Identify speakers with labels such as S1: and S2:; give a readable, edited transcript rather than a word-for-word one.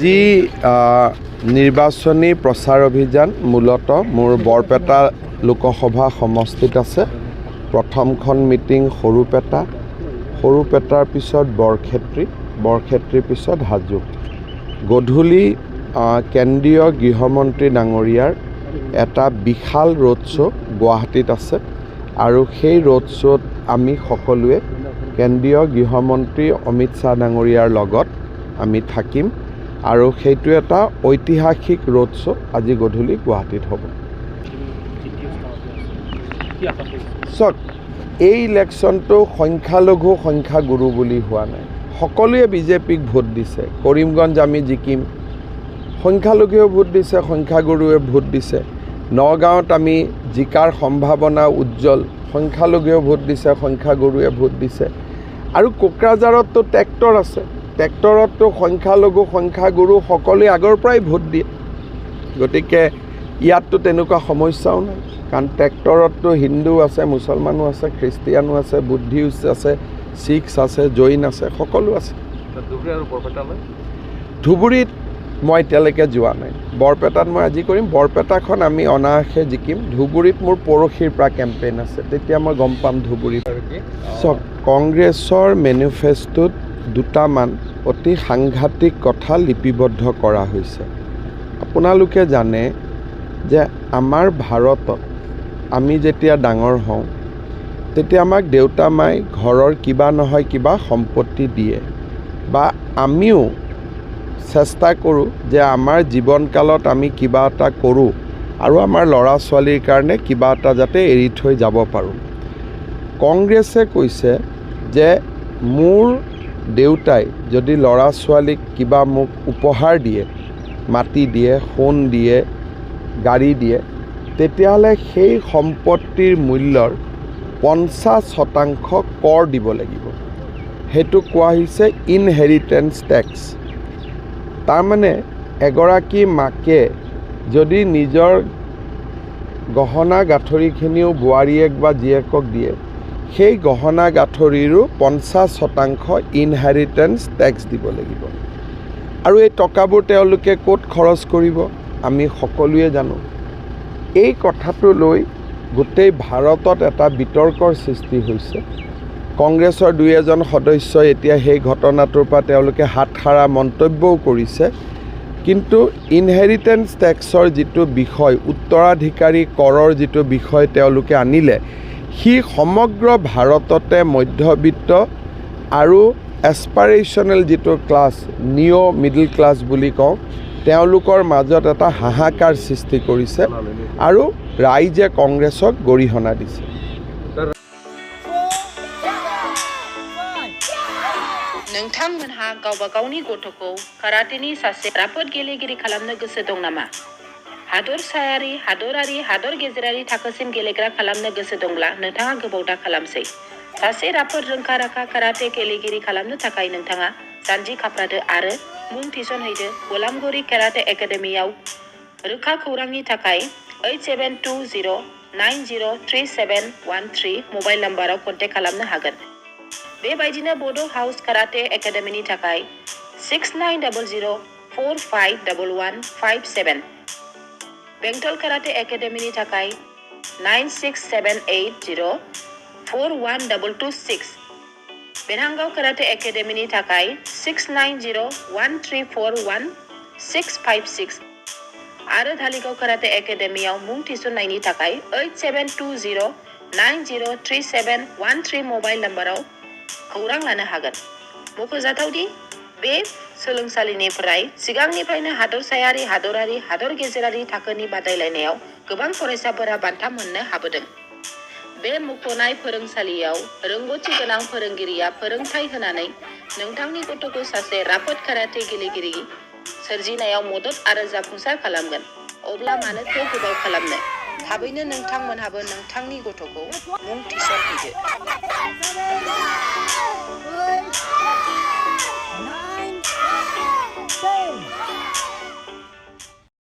S1: আজি নিৰ্বাচনী প্ৰচাৰ অভিযান মূলতঃ মোৰ বৰপেটা লোকসভা সমষ্টিত আছে। প্ৰথমখন মিটিং সৰুপেটাৰ পিছত বৰক্ষেত্ৰীৰ পিছত হাজো। গধূলি কেন্দ্ৰীয় গৃহমন্ত্ৰী ডাঙৰীয়াৰ এটা বিশাল ৰোড শ্ব' গুৱাহাটীত আছে আৰু সেই ৰোড শ্ব'ত আমি সকলোৱে কেন্দ্ৰীয় গৃহমন্ত্ৰী অমিত শ্বাহ ডাঙৰীয়াৰ লগত আমি থাকিম আৰু সেইটো এটা ঐতিহাসিক ৰোড শ্ব' আজি গধূলি গুৱাহাটীত হ'ব। চক এই ইলেকশ্যনটো সংখ্যালঘু সংখ্যাগুৰু বুলি হোৱা নাই। সকলোৱে বিজেপিক ভোট দিছে। কৰিমগঞ্জ আমি জিকিম, সংখ্যালঘুৱেও ভোট দিছে, সংখ্যাগুৰুৱে ভোট দিছে। নগাঁৱত আমি জিকাৰ সম্ভাৱনা উজ্জ্বল, সংখ্যালঘুৱেও ভোট দিছে, সংখ্যাগুৰুৱে ভোট দিছে। আৰু কোকৰাঝাৰততো ট্ৰেক্টৰ আছে, ট্ৰেক্টৰততো সংখ্যালঘু সংখ্যাগুৰু সকলোৱে আগৰ পৰাই ভোট দিয়ে। গতিকে ইয়াততো তেনেকুৱা সমস্যাও নাই, কাৰণ ট্ৰেক্টৰততো হিন্দু আছে, মুছলমানো আছে, খ্ৰীষ্টিয়ানো আছে, বুদ্ধিষ্ট আছে, শিখ আছে, জৈন আছে, সকলো আছে। ধুবুৰীত মই এতিয়ালৈকে যোৱা নাই। বৰপেটাত মই আজি কৰিম। বৰপেটাখন আমি অনায়াসে জিকিম। ধুবুৰীত মোৰ পৰহিৰ পৰা কেম্পেইন আছে, তেতিয়া মই গম পাম ধুবুৰীত। চক কংগ্ৰেছৰ মেনিফেষ্টোত দুটামান অতি সাংঘাতিক কথা লিপিবদ্ধ কৰা হৈছে। আপোনালোকে জানে যে আমাৰ ভাৰতত আমি যেতিয়া ডাঙৰ হওঁ তেতিয়া আমাক দেউতা মাই ঘৰৰ কিবা নহয় কিবা সম্পত্তি দিয়ে, বা আমিও চেষ্টা কৰোঁ যে আমাৰ জীৱনকালত আমি কিবা এটা কৰোঁ আৰু আমাৰ ল'ৰা ছোৱালীৰ কাৰণে কিবা এটা যাতে এৰি থৈ যাব পাৰোঁ। কংগ্ৰেছে কৈছে যে মোৰ দেউতাই যদি ল'ৰা ছোৱালীক কিবা মোক উপহাৰ দিয়ে, মাটি দিয়ে, সোণ দিয়ে, গাড়ী দিয়ে, তেতিয়াহ'লে সেই সম্পত্তিৰ মূল্যৰ 50% কৰ দিব লাগিব। সেইটো কোৱা হৈছে ইনহেৰিটেঞ্চ টেক্স। তাৰমানে এগৰাকী মাকে যদি নিজৰ গহনা গাঁঠৰিখিনিও বোৱাৰীয়েক বা জীয়েকক দিয়ে, সেই গহনা গাঁঠৰিৰো 50% ইনহেৰিটেঞ্চ টেক্স দিব লাগিব। আৰু এই টকাবোৰ তেওঁলোকে ক'ত খৰচ কৰিব আমি সকলোৱে জানো। এই কথাটো লৈ গোটেই ভাৰতত এটা বিতৰ্কৰ সৃষ্টি হৈছে। কংগ্ৰেছৰ দুই এজন সদস্যই এতিয়া সেই ঘটনাটোৰ পৰা তেওঁলোকে হাতসাৰা মন্তব্যও কৰিছে। কিন্তু ইনহেৰিটেঞ্চ টেক্সৰ যিটো বিষয়, উত্তৰাধিকাৰী কৰৰ যিটো বিষয় তেওঁলোকে আনিলে, সি সমগ্ৰ ভাৰততে মধ্যবিত্ত আৰু এছপাৰেশ্যনেল যিটো ক্লাছ, নিঅ' মিডল ক্লাছ বুলি কওঁ, তেওঁলোকৰ মাজত এটা হাহাকাৰ সৃষ্টি কৰিছে আৰু ৰাইজে কংগ্ৰেছক গৰিহণা দিছে।
S2: नोंथांमोनहा गावबा गावनि गथ'खौ काराटेनि सासे राफोद गेलेगिरि खालामनो गोसो दं नामा? हादरसायारि, हादरारि, हादर गेजेरारि थाखोसिम गेलेग्रा खालामनो गोसो दंब्ला नोंथाङा गोबाव दा खालामसै। सासे राफोद रोंखा-राखा काराटे गेलेगिरि खालामनो थाखाय नोंथाङा जानजि खाफ्रादो आरो मुं थिसनहैदो गलामगुरि काराटे एकाडेमियाव। रोखा खौरांनि थाखाय 8720903713 मबाइल नाम्बाराव कन्टेक्ट खालामनो हागोन। बेबायदिनो बड' हाउस काराटे एकाडेमिनि थाखाय 6900451157, बेंटल काराटे एकाडेमिनि थाखाय 9678041226, बेरहांगाव काराटे एकाडेमिनि थाखाय 6901341656 आरो धालिगाव काराटे एकाडेमियाव मुं थिसननायनि थाखाय 8720903713 मबाइल नाम्बाराव खौरां लानो हागोन। मख'जाथावदि बे सोलोंसालिनिफ्राय सिगांनिफ्रायनो हादरसायारि, हादरारि, हादर गेजेरारि थाखोनि बादायलायनायाव गोबां फरायसाफोरा बान्था मोननो हाबोदों। बे मुंख'नाय फोरोंसालियाव रोंग'थि गोनां फोरोंगिरिया फोरोंथाय होनानै नोंथांनि गथ'खौ सासे राफोद काराटे गेलेगिरि सोरजिनायाव मदद आरो जाफुंसार खालामगोन। अब्ला मानोथो गोबाव खालामनो? थाबैनो नोंथांमोनहाबो नोंथांनि गथ'खौ मुं थिसनहैदो।
S3: Nine, 10.